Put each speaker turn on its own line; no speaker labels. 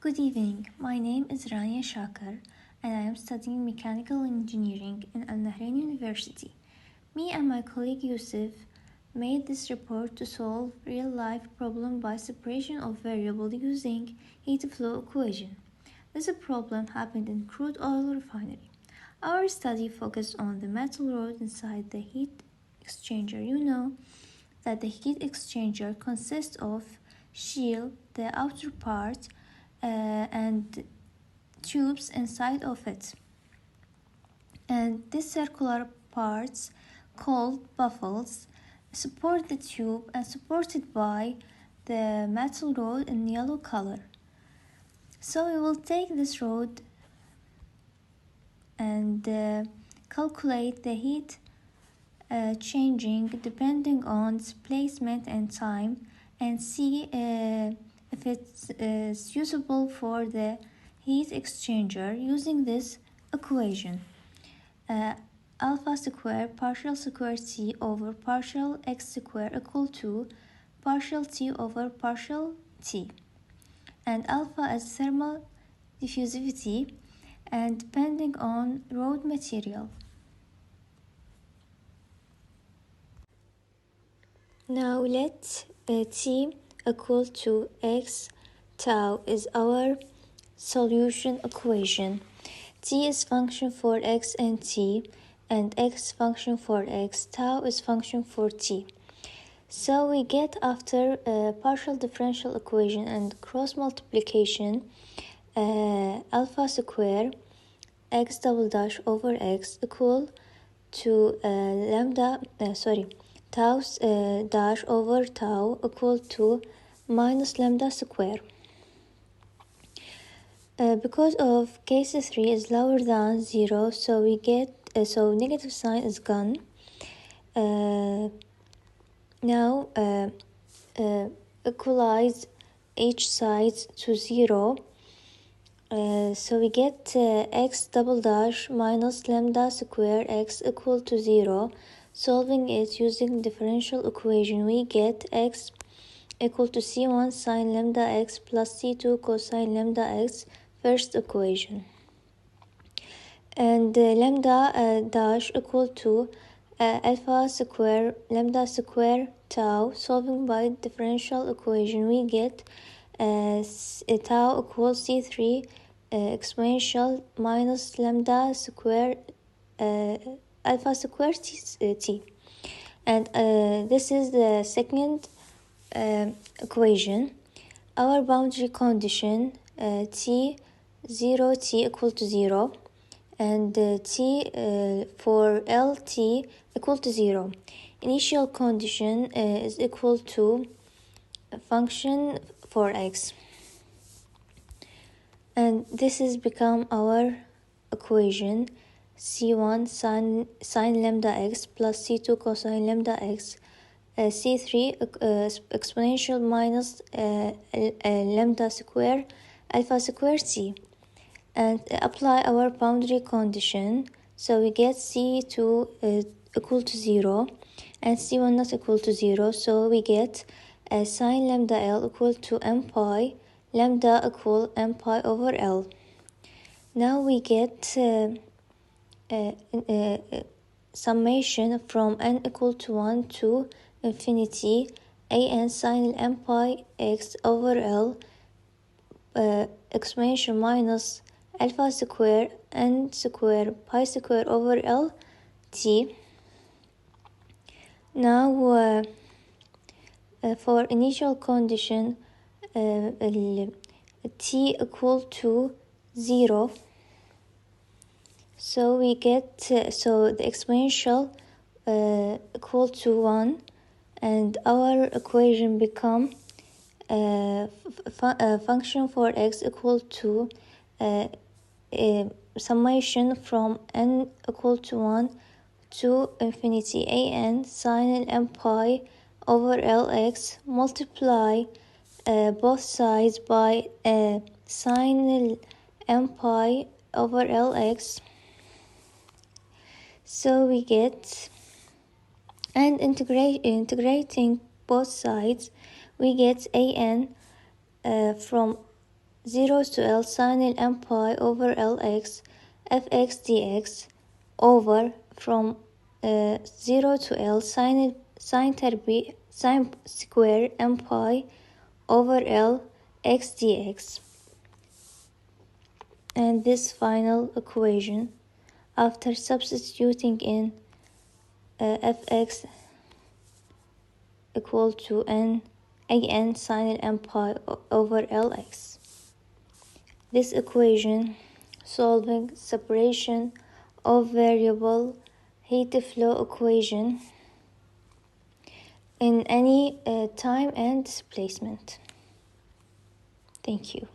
Good evening, my name is Rania Shakar and I am studying mechanical engineering in Al Nahrain University. Me and my colleague Yusuf made this report to solve real-life problem by separation of variable using heat flow equation. This problem happened in crude oil refinery. Our study focused on the metal rod inside the heat exchanger. You know that the heat exchanger consists of shield, the outer part, and tubes inside of it. And these circular parts, called baffles, support the tube and supported by the metal rod in yellow color. So we will take this rod and calculate the heat changing depending on its placement and time, and see if it's usable for the heat exchanger using this equation. Alpha square partial square t over partial x square equal to partial t over partial t, and alpha is thermal diffusivity and depending on rod material. Now let t equal to x tau is our solution equation. T is function for x and t, and x function for x, tau is function for t. So we get, after partial differential equation and cross multiplication, alpha square x double dash over x equal to tau dash over tau equal to minus lambda square. Because of case 3 is lower than 0, so we get negative sign is gone. Now equalize each side to 0. So we get x double dash minus lambda square x equal to 0. Solving it using differential equation, we get x equal to c1 sine lambda x plus c2 cosine lambda x, first equation. And lambda dash equal to alpha square lambda square tau. Solving by differential equation, we get tau equals c3 exponential minus lambda square alpha square t. And this is the second equation. Our boundary condition t 0 t equal to 0 and t for lt equal to 0. Initial condition is equal to a function for x, and this has become our equation: c1 sine lambda x plus c2 cosine lambda x, c3 exponential minus lambda square alpha square t. And apply our boundary condition, so we get c2 equal to 0 and c1 not equal to 0, so we get sine lambda l equal to m pi, lambda equal m pi over l. Now we get summation from n equal to 1 to infinity an sine m pi x over l exponential minus alpha square n square pi square over l t. Now for initial condition t equal to 0, so we get so the exponential equal to 1, and our equation become function for x equal to summation from n equal to 1 to infinity an sine m pi over lx, multiply both sides by sine m pi over lx, so we get, and integrating both sides, we get an from 0 to L sin m pi over Lx fx dx over from 0 to L sin square m pi over L x dx. And this final equation, after substituting in fx equal to n sin m pi over Lx. This equation solving separation of variable heat flow equation in any time and displacement. Thank you.